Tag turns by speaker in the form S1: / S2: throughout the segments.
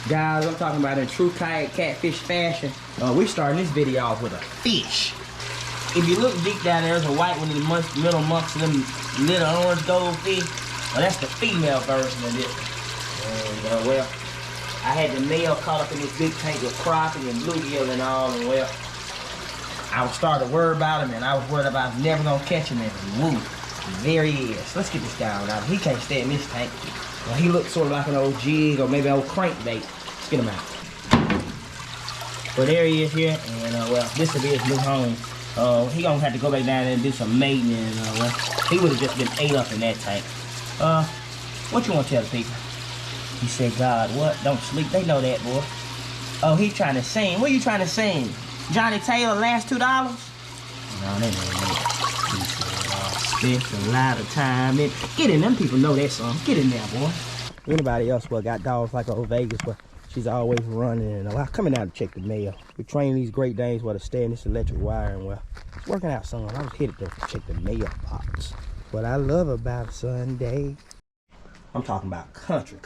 S1: Guys, I'm talking about in true kayak catfish fashion. We starting this video off with a fish. If you look deep down there, there's a white one in the middle amongst them little orange goldfish. Well, that's the female version of this one. And, well, I had the male caught up in this big tank with crappie and bluegill and all, and well, I was starting to worry about him, and I was worried about I was never gonna catch him, and woo, there he is. Let's get this guy out. He can't stay in this tank. Well, he looks sort of like an old jig or maybe an old crankbait. Let's get him out. Well, there he is here, and well, this will be his new home. He gonna have to go back down there and do some mating, and well, he would have just been ate up in that tank. What you want to tell the people? He said, God, what? Don't sleep. They know that, boy. Oh, he trying to sing. What are you trying to sing? Johnny Taylor, last $2? No, they know that. He said, spent a lot of time in. Get in, them people know that song. Get in there, boy. Anybody else got dogs like old Vegas, but she's always running and I'm coming out to check the mail. We're training these Great Danes to stay in this electric wire, and well, it's working out some. I was headed to check the mailbox. What I love about Sunday, I'm talking about country.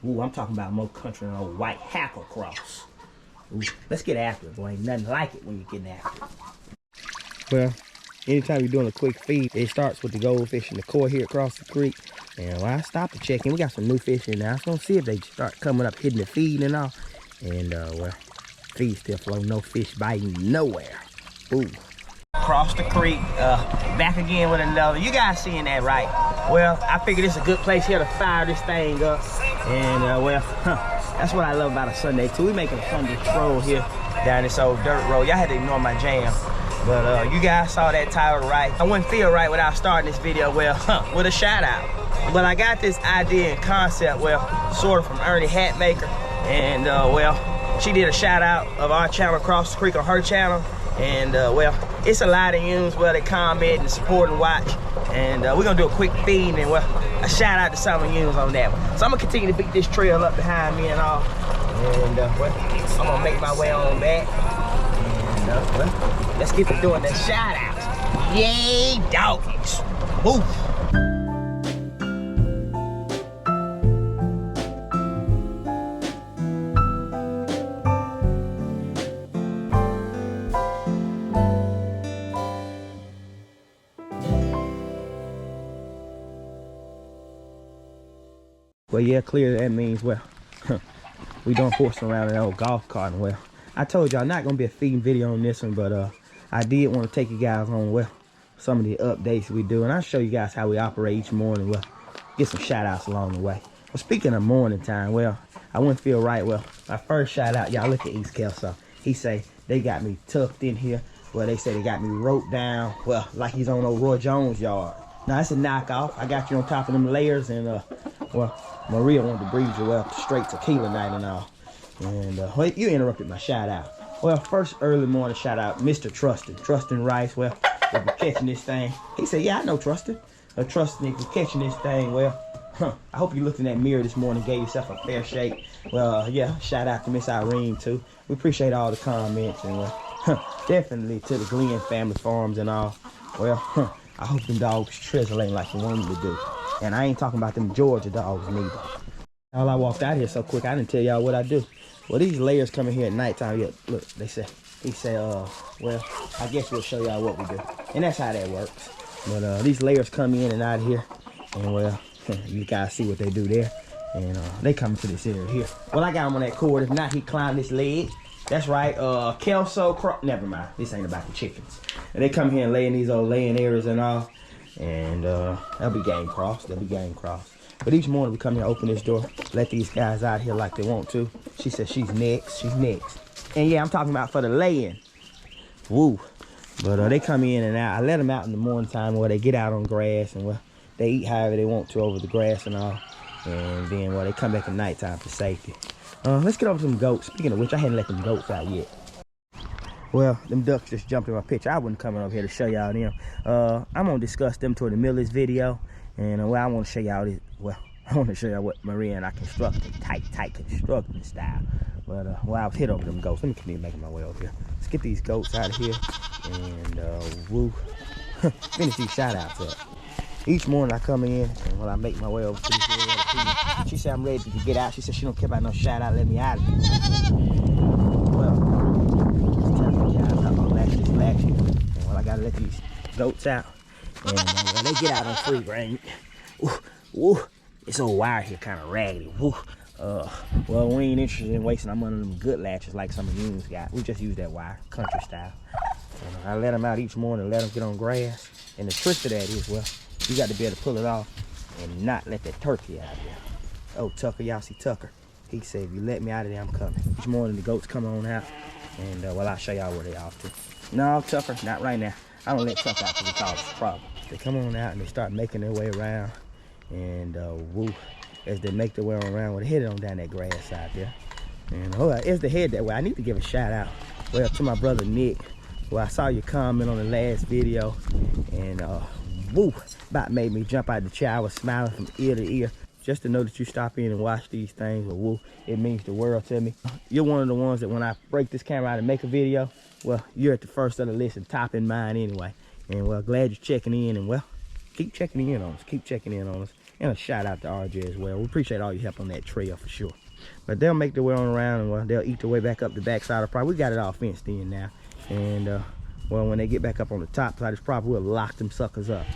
S1: Ooh, I'm talking about more country than a white hackle cross. Ooh, let's get after it, boy. Ain't nothing like it when you're getting after it. Well, anytime you're doing a quick feed, it starts with the goldfish in the core here across the creek. And when I stopped to check in, we got some new fish in there. I was gonna see if they start coming up, hitting the feed and all. And well, feed still flow, no fish biting nowhere. Ooh. Across the creek, back again with another. You guys seeing that, right? Well, I figured it's a good place here to fire this thing up. And well, that's what I love about a Sunday too. We making a Sunday stroll here down this old dirt road. Y'all had to ignore my jam. But you guys saw that title right. I wouldn't feel right without starting this video, well, with a shout out. But I got this idea and concept, well, sort of from Ernie Hatmaker. And well, she did a shout out of our channel across the creek on her channel. And well, it's a lot of yous where they comment and support and watch. And we're gonna do a quick feed and well, a shout out to some of yous on that one. So I'm gonna continue to beat this trail up behind me and all. And well, I'm gonna make my way on back. And well, let's get to doing the shout outs. Yay, doggies. Woo. Well, yeah, clear that means, well, we done horsing around in an old golf cart. And well, I told y'all not gonna be a feeding video on this one, but I did want to take you guys on, well, some of the updates we do, and I'll show you guys how we operate each morning. Well, get some shout outs along the way. Well, speaking of morning time, well, I wouldn't feel right. Well, my first shout out, y'all look at East Kelso. He say they got me tucked in here. Well, they say they got me roped down, well, like he's on old Roy Jones' yard. Now, it's a knockoff. I got you on top of them layers, and well, Maria wanted to breed you well straight tequila night and all. And well, you interrupted my shout out. Well, first early morning shout out, Mr. Trustin Rice. Well, if you're catching this thing, he said, yeah, I know Trustin. Trustin, if you're catching this thing, well, I hope you looked in that mirror this morning, gave yourself a fair shake. Well, yeah, shout out to Miss Irene too. We appreciate all the comments, and well, definitely to the Glenn family farms and all. Well, I hope them dogs trizzling like you want them to do. And I ain't talking about them Georgia dogs neither. All I walked out here so quick, I didn't tell y'all what I do. Well, these layers coming here at nighttime. Yeah, look, he say, well, I guess we'll show y'all what we do. And that's how that works. But these layers come in and out of here. And well, you guys see what they do there. And they come to this area here. Well, I got him on that cord. If not, he climbed this leg. That's right, Kelso, never mind. This ain't about the chickens. And they come here and lay in these old laying areas and all. And that'll be game cross. But each morning we come here, open this door, let these guys out here like they want to. She says she's next. And yeah, I'm talking about for the laying. Woo. But they come in and out. I let them out in the morning time where they get out on grass and well, they eat however they want to over the grass and all. And then well, they come back at nighttime for safety. Let's get over some goats. Speaking of which, I hadn't let them goats out yet. Well, them ducks just jumped in my picture. I wasn't coming over here to show y'all them. I'm gonna discuss them toward the middle of this video. And well, I want to show y'all this. Well, I want to show y'all what Maria and I constructed, tight constructing style. But well, I was hit over them goats. Let me continue making my way over here. Let's get these goats out of here and woo, finish these shout outs up. Each morning I come in, and when I make my way over to this area, she said I'm ready to get out. She said she don't care about no shout out, let me out of here. Well, just telling you guys I'm gonna latch this latch. And well, I gotta let these goats out. And when they get out on free range, this old wire here kind of raggedy. Well, we ain't interested in wasting our money on them good latches like some of you got. We just use that wire, country style. And I let them out each morning, let them get on grass. And the trick to that is, well, you got to be able to pull it off and not let that turkey out there. Oh, Tucker, y'all see Tucker? He said, if you let me out of there, I'm coming. Each morning the goats come on out, and well, I'll show y'all where they off to. No, Tucker, not right now. I don't let Tucker out because it causes a problem. They come on out and they start making their way around, and as they make their way around, well, they headed on down that grass out there. And as they head that way, I need to give a shout out, well, to my brother Nick. Well, I saw your comment on the last video, and about made me jump out the chair. I was smiling from ear to ear. Just to know that you stop in and watch these things, well, it means the world to me. You're one of the ones that when I break this camera out and make a video, well, you're at the first of the list and top in mine anyway. And well, glad you're checking in, and well, keep checking in on us. Keep checking in on us. And a shout out to RJ as well. We appreciate all your help on that trail for sure. But they'll make their way on around, and well, they'll eat their way back up the backside of the property. We got it all fenced in now. And well, when they get back up on the top side of this property, we'll lock them suckers up.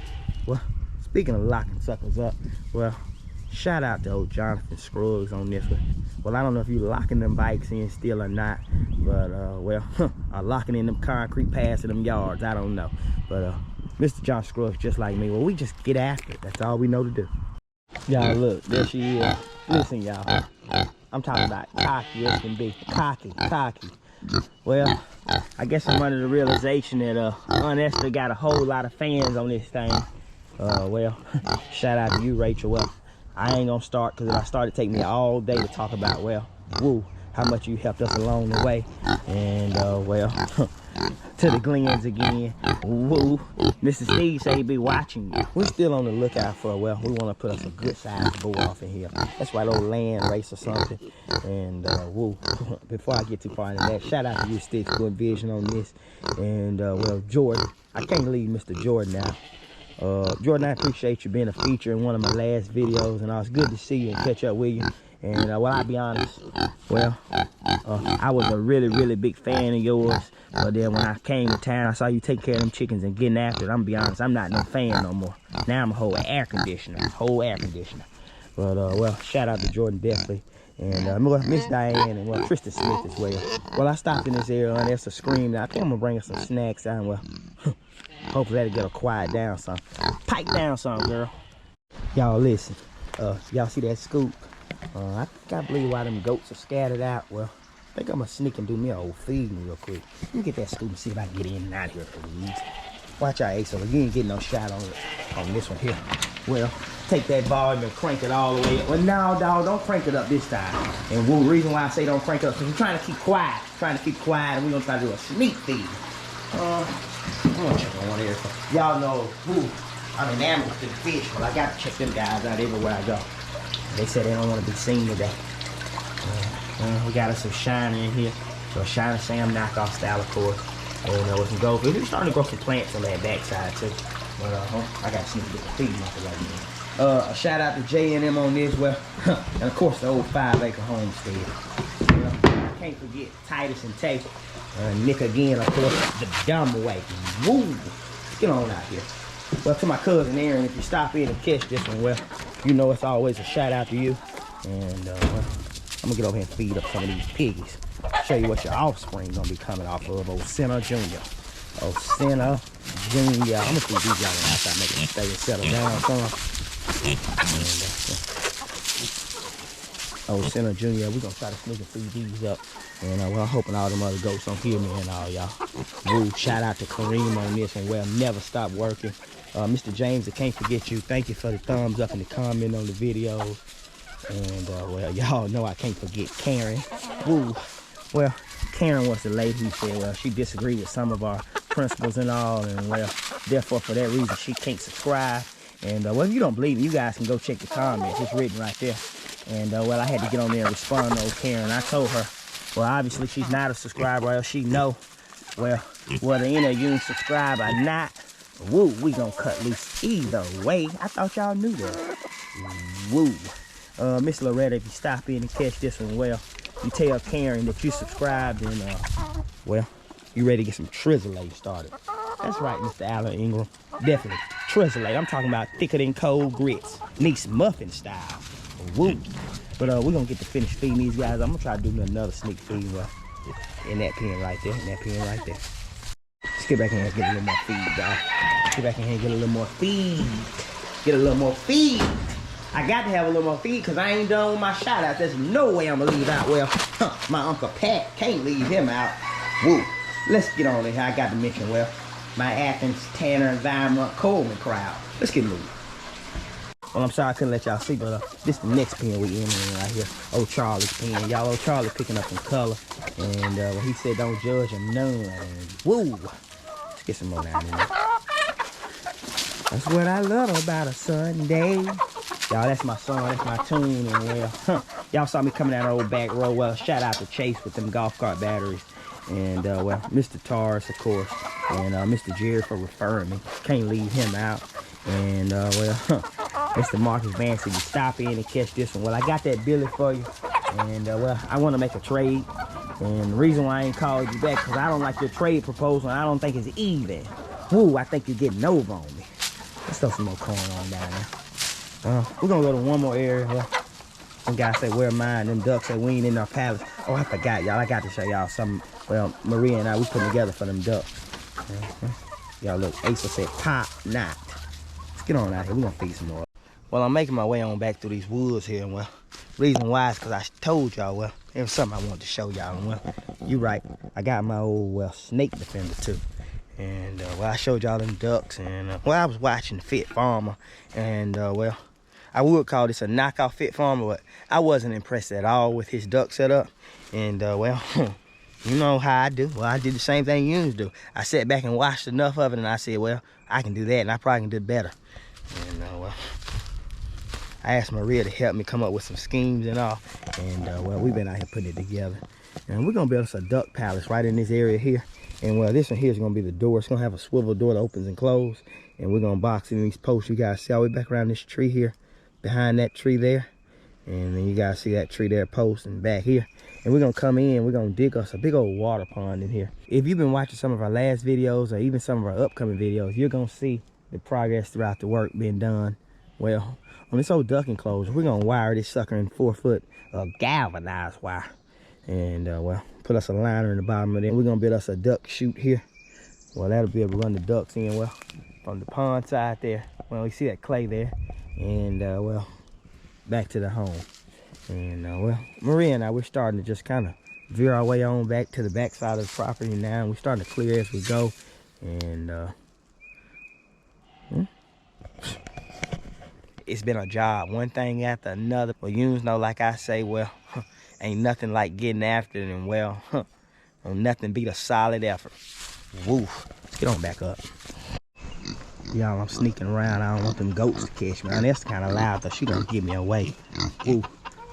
S1: Well, speaking of locking suckers up, well, shout out to old Jonathan Scruggs on this one. Well, I don't know if you locking them bikes in still or not, but well, I'm locking in them concrete paths in them yards. I don't know, but Mr. John Scruggs just like me. Well, we just get after it. That's all we know to do. Y'all look, there she is. Listen, y'all, I'm talking about cocky as can be. Cocky. Well, I guess I'm under the realization that Aunt Esther got a whole lot of fans on this thing. Well, shout out to you, Rachel. Well, I ain't gonna start, because if I start, it take me all day to talk about, well, how much you helped us along the way. And well, to the Glens again. Mr. Steve say he be watching you. We're still on the lookout for, well, we want to put us a good sized bull off in here. That's right, old land race or something. And before I get too far into that, shout out to you, Sticks, good vision on this. And well, Jordan, I can't leave Mr. Jordan out. Jordan, I appreciate you being a feature in one of my last videos, and it's good to see you and catch up with you. And well, I'll be honest, well, I was a really big fan of yours, but then when I came to town, I saw you take care of them chickens and getting after it. I'm gonna be honest, I'm not no fan no more. Now I'm a whole air conditioner. But well, shout out to Jordan definitely. And Miss Diane, and well, Tristan Smith as well. Well, I stopped in this area and there's a scream. I think I'm gonna bring her some snacks out. Well, hopefully that'll get her quiet down some. Pipe down some, girl. Y'all listen. Y'all see that scoop? I can't believe why them goats are scattered out. Well, I think I'm gonna sneak and do me a old feeding real quick. Let me get that scoop and see if I can get in and out here, please. Watch out, Ace. So you ain't getting no shot on this one here. Well, take that volume and crank it all the way up. Well, no, dog, don't crank it up this time. And the reason why I say don't crank it up, because we're trying to keep quiet. And we're gonna try to do a sneak feed. I'm gonna check on one here. Y'all know, I'm enamored with the fish, but I gotta check them guys out everywhere I go. They said they don't want to be seen today. We got us some shiner in here. So a shiner Sam knockoff style, of course. And we can go. We're starting to grow some plants on that backside too. But I got to sneak the feeding off of right now. A shout out to J&M on this. Well, and of course the old 5-acre homestead. I can't forget Titus and Tay. Nick again, of course, the dumb way. Get on out here. Well, to my cousin Aaron, if you stop in and catch this one, well, you know it's always a shout out to you. And well, I'm gonna get over here and feed up some of these piggies. Show you what your offspring gonna be coming off of. Old Senna Jr. I'm gonna feed these guys outside, make them stay and settle down some. Old Senna Jr. We're gonna try to sneak and feed these up. And well, I'm hoping all them other goats don't hear me and all y'all. Shout out to Kareem on this one. Well, never stop working. Mr. James, I can't forget you. Thank you for the thumbs up and the comment on the videos. And well, y'all know I can't forget Karen. Well, Karen was the lady who said, well, she disagreed with some of our principles and all, and well, therefore for that reason she can't subscribe. And well, if you don't believe me, you guys can go check the comments. It's written right there. And well, I had to get on there and respond to old Karen. I told her, well, obviously she's not a subscriber, or else she know, well, whether any of you subscribe or not, Woo, we gonna cut loose either way. I thought y'all knew that. Woo. Miss Loretta, if you stop in and catch this one, well, you tell Karen that you subscribed and, well, you ready to get some Trizzolate started. That's right, Mr. Allen Ingram. Definitely. Trizzolate. I'm talking about thicker than cold grits. Niece muffin style. Woo. But we're gonna get to finish feeding these guys. I'm gonna try to do another sneak feed in that pen right there, in that pen right there. Let's get back in here and get a little more feed, y'all. Get back in here and get a little more feed. Get a little more feed. I got to have a little more feed because I ain't done with my shout out. There's no way I'm gonna leave out. Well, my Uncle Pat can't leave him out. Woo. Let's get on in here. I got to mention, well, my Athens, Tanner, and Weimar, Coleman crowd. Let's get moving. Well, I'm sorry I couldn't let y'all see, but this is the next pen we in right here. Old Charlie's pen. Y'all, old Charlie picking up some color. And when he said don't judge him none. And woo. Let's get some more down there. That's what I love about a Sunday. Y'all, that's my song, that's my tune. And well, y'all saw me coming down the old back road. Well, shout out to Chase with them golf cart batteries. And well, Mr. Tars, of course. And Mr. Jerry for referring me. Can't leave him out. And well, Mr. Marcus Vance, you stop in and catch this one. Well, I got that Billy for you. And well, I want to make a trade. And the reason why I ain't called you back, because I don't like your trade proposal. And I don't think it's even. Woo, I think you're getting over on me. Let's throw some more corn on down there. We're going to go to one more area here. Some guys say, where mine? Them ducks say, we ain't in our palace. Oh, I forgot, y'all. I got to show y'all something. Well, Maria and I, we put together for them ducks. Y'all look, Asa said, pop not. Let's get on out here. We're going to feed some more. Well, I'm making my way on back through these woods here. And well, reason why is because I told y'all, well, there was something I wanted to show y'all. And well, you right. I got my old, well, snake defender too. And well, I showed y'all them ducks. And well, I was watching Fit Farmer. And well, I would call this a knockout Fit Farmer, but I wasn't impressed at all with his duck setup. And well, you know how I do. Well, I did the same thing you do. I sat back and watched enough of it, and I said, well, I can do that, and I probably can do better. And well, I asked Maria to help me come up with some schemes and all. And well, we've been out here putting it together. And we're gonna build us a duck palace right in this area here. And well, this one here is gonna be the door. It's gonna have a swivel door that opens and closes. And we're gonna box in these posts. You guys see all the way back around this tree here, behind that tree there. And then you guys see that tree there post and back here. And we're gonna come in, we're gonna dig us a big old water pond in here. If you've been watching some of our last videos or even some of our upcoming videos, you're gonna see the progress throughout the work being done. Well, on this old duck enclosure, we're gonna wire this sucker in 4-foot galvanized wire. And well, put us a liner in the bottom of it. We're gonna build us a duck chute here. Well, that'll be able to run the ducks in, well, from the pond side there. Well, you see that clay there. And well, back to the home. And well, Maria and I, we're starting to just kind of veer our way on back to the back side of the property now. And we're starting to clear as we go. And it's been a job, one thing after another. Well, you know, like I say, well, ain't nothing like getting after it. And well, nothing beat a solid effort. Woo. Let's get on back up. Y'all, I'm sneaking around. I don't want them goats to catch me. And that's kind of loud, though. She gonna give me away. Ooh.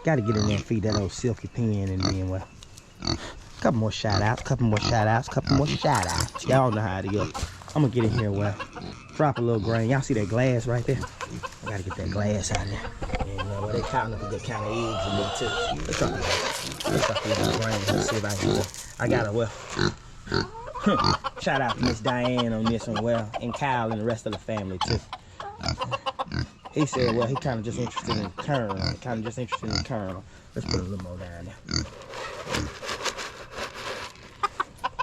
S1: Gotta get in there and feed that old silky pen. And then, well, couple more shout outs, couple more shout outs, couple more shout outs. Y'all know how to go. I'm gonna get in here, well, drop a little grain. Y'all see that glass right there? I gotta get that glass out there. And well, they counting up a good count of eggs in there too. Let's drop a little grain. Let's see if I can. I gotta, well, shout out to Miss Diane on this one, well, and Kyle and the rest of the family too. He said, well, he kind of just interested in kernel. Let's put a little more down there.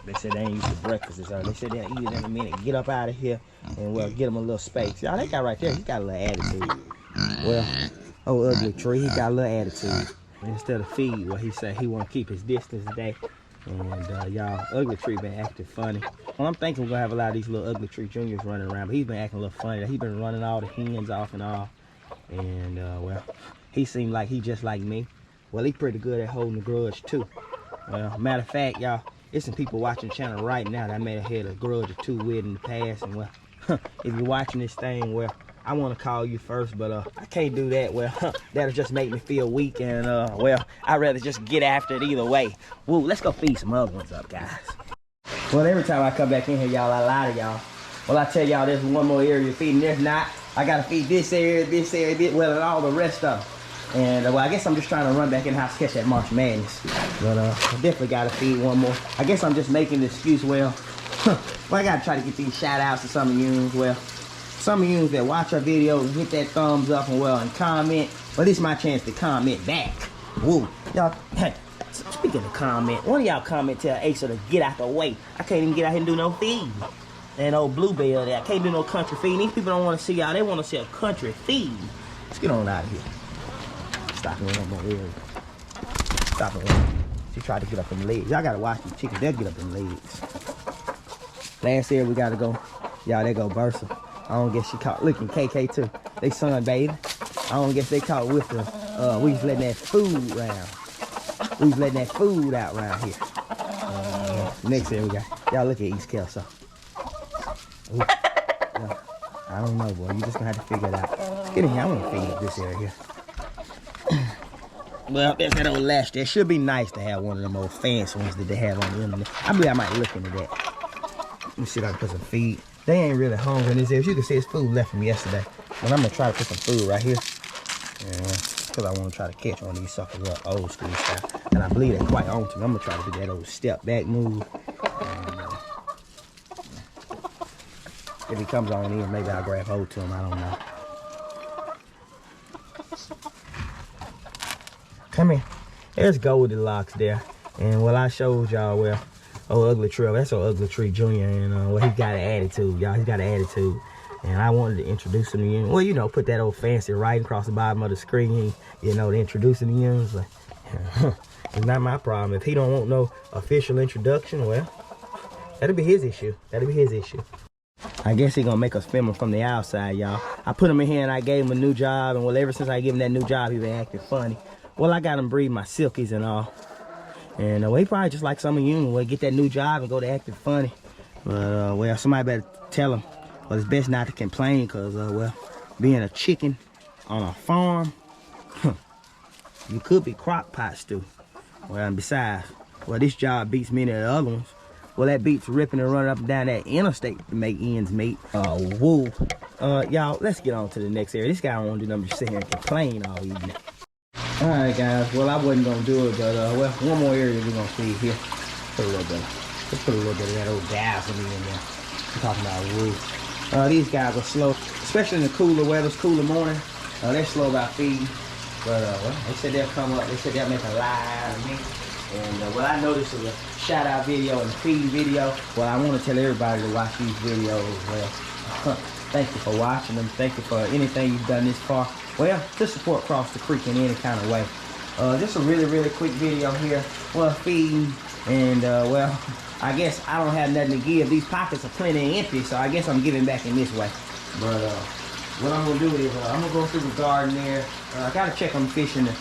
S1: They said they ain't used to breakfast. They said they'll eat it in a minute. Get up out of here and, well, get them a little space. Y'all, that guy right there, he got a little attitude. Well, oh, ugly tree, he got a little attitude. Instead of feed, well, he said he want to keep his distance today. And y'all, ugly tree been acting funny. Well, I'm thinking we're gonna have a lot of these little ugly tree juniors running around, but he's been acting a little funny. He's been running all the hens off and all. And well, he seemed like he just like me. Well, he pretty good at holding the grudge too. Well, matter of fact, y'all, there's some people watching the channel right now that I may have had a grudge or two with in the past. And well, if you're watching this thing, well, I want to call you first, but I can't do that. Well, that'll just make me feel weak, and well, I'd rather just get after it either way. Woo, let's go feed some other ones up, guys. Well, every time I come back in here, y'all, I lie to y'all. Well, I tell y'all, there's one more area feeding. There's not. I gotta feed this area, well, and all the rest of them. And well, I guess I'm just trying to run back in the house to catch that March Madness. But I definitely gotta feed one more. I guess I'm just making the excuse, well, I gotta try to get these shout outs to some of you. Well, some of you that watch our videos and hit that thumbs up and well and comment. Well, this is my chance to comment back. Woo. Y'all, hey, speaking of comment, one of y'all comment tell Asa to get out the way. I can't even get out here and do no feed. That old bluebell there, I can't do no country feed. These people don't want to see y'all, they want to see a country feed. Let's get on out of here. Stop it on my area. Stop it. She tried to get up them legs. Y'all gotta watch these chickens, they'll get up them legs. Last area we gotta go. Y'all, they go Versa. I don't guess she caught, looking KK too. They sunbathing. I don't guess they caught with the, we was letting that food round. We was letting that food out around here. Next area we got, y'all look at East Kelso. Ooh. I don't know, boy. You just gonna have to figure it out. Let's get in here. I want to feed up this area here. Well, there's that old latch there. Should be nice to have one of them old fancy ones that they have on the internet. I believe I might look into that. Let me see if I can put some feed. They ain't really hungry in this area. You can see it's food left from yesterday. But I'm gonna try to put some food right here. Because I want to try to catch one of these suckers up old school style. And I believe they're quite on to me. I'm gonna try to do that old step back move. And, if he comes on in, maybe I'll grab hold to him. I don't know. Come here. There's Goldilocks there. And well, I showed y'all, well, Ugly Tree. That's Ugly Tree Jr. And well, he got an attitude, y'all. He got an attitude. And I wanted to introduce him to you. Well, you know, put that old fancy writing across the bottom of the screen, you know, to introduce him to you. It's like, it's not my problem. If he don't want no official introduction, well, that'll be his issue. That'll be his issue. I guess he gonna make us film him from the outside, y'all. I put him in here and I gave him a new job, and well, ever since I gave him that new job, he been acting funny. Well, I got him breed my silkies and all. And well, he probably just like some of you, well, get that new job and go to acting funny. But well, somebody better tell him. Well, it's best not to complain, cause well, being a chicken on a farm, you could be crock pot stew. Well, and besides, well, this job beats many of the other ones. Well, that beats ripping and running up and down that interstate to make ends meet. Woo. Y'all, let's get on to the next area. This guy don't want to do nothing but sit here and complain all evening. All right, guys. Well, I wasn't gonna do it, but well, one more area we're gonna feed here. Put a little bit. Let's put a little bit of that old dazzling in there. I'm talking about woo. These guys are slow, especially in the cooler weather, cooler morning. They're slow about feeding, but well, they said they'll come up. They said they'll make a lie out of me. And well, I know this is a shout out video and feed video. Well, I want to tell everybody to watch these videos. Well, thank you for watching them. Thank you for anything you've done this far. Well, to support Cross the Creek in any kind of way. Just a really quick video here. Well, feeding and well, I guess I don't have nothing to give. These pockets are plenty empty, so I guess I'm giving back in this way. But what I'm gonna do is I'm gonna go through the garden there. I gotta check on the fish in the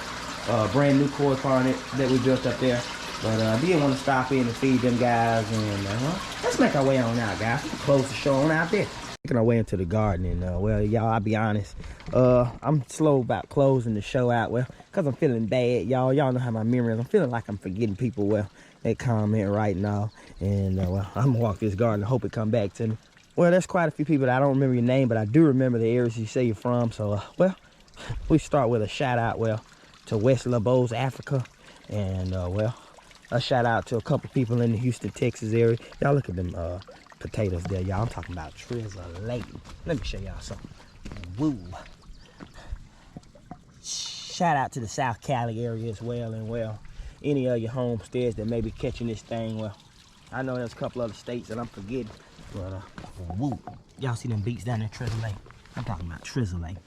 S1: brand new koi pond that we built up there. But I did want to stop in and feed them guys. And let's make our way on out, guys. We can close the show on out there. Making our way into the garden. And well, y'all, I'll be honest. I'm slow about closing the show out. Well, because I'm feeling bad. Y'all know how my memory is. I'm feeling like I'm forgetting people. Well, they comment right now. And well, I'm going to walk this garden and hope it come back to me. Well, there's quite a few people that I don't remember your name, but I do remember the areas you say you're from. So, well, we start with a shout out, well, to West Labos, Africa. And well, a shout out to a couple people in the Houston, Texas area. Y'all look at them potatoes there, y'all. I'm talking about trizzling. Let me show y'all something. Woo. Shout out to the South Cali area as well. And well, any of your homesteads that may be catching this thing. Well, I know there's a couple other states that I'm forgetting. But woo. Y'all see them beats down there, trizzling. I'm talking about trizzling.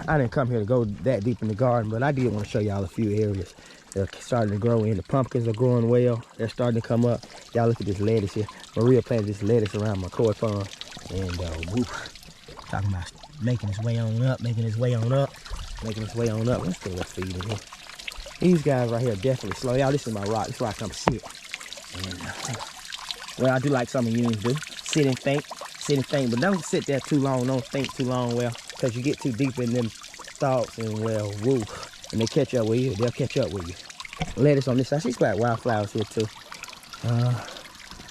S1: I didn't come here to go that deep in the garden, but I did want to show y'all a few areas. They're starting to grow in. The pumpkins are growing well. They're starting to come up. Y'all look at this lettuce here. Maria planted this lettuce around my koi pond. And woo, talking about making its way on up, making its way on up, making its way on up. Let's throw that feed in here. These guys right here are definitely slow. Y'all, this is my rock. This is where I come sit. And, well, I do like some of you do. Sit and think. Sit and think. But don't sit there too long. Don't think too long, well, because you get too deep in them thoughts. And, well, woo. And they catch up with you, they'll catch up with you. Lettuce on this side. She's got wildflowers here too.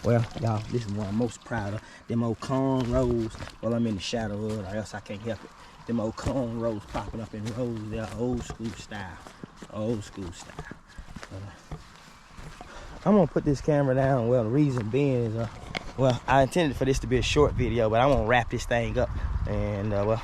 S1: Well, y'all, this is what I'm most proud of. Them old corn rows. Well, I'm in the shadow of it, or else I can't help it. Them old corn rows popping up in rows. They're old school style. Old school style. I'm gonna put this camera down. Well, the reason being is, well, I intended for this to be a short video, but I want to wrap this thing up. And, well,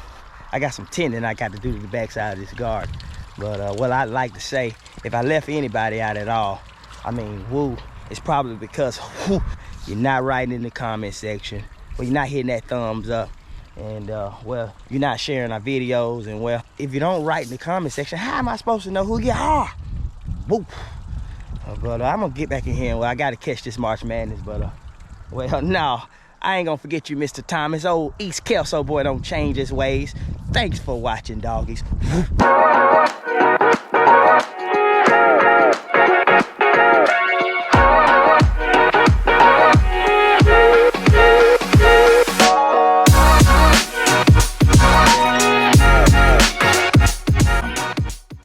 S1: I got some tending I got to do to the backside of this garden. But, what I'd like to say, if I left anybody out at all, I mean, woo, it's probably because, whoo, you're not writing in the comment section, or you're not hitting that thumbs up. And, well, you're not sharing our videos. And, well, if you don't write in the comment section, how am I supposed to know who you are? Woo. But I'm gonna get back in here. Well, I gotta catch this March Madness, but well, no, I ain't gonna forget you, Mr. Thomas. Old East Kelso boy don't change his ways. Thanks for watching, doggies.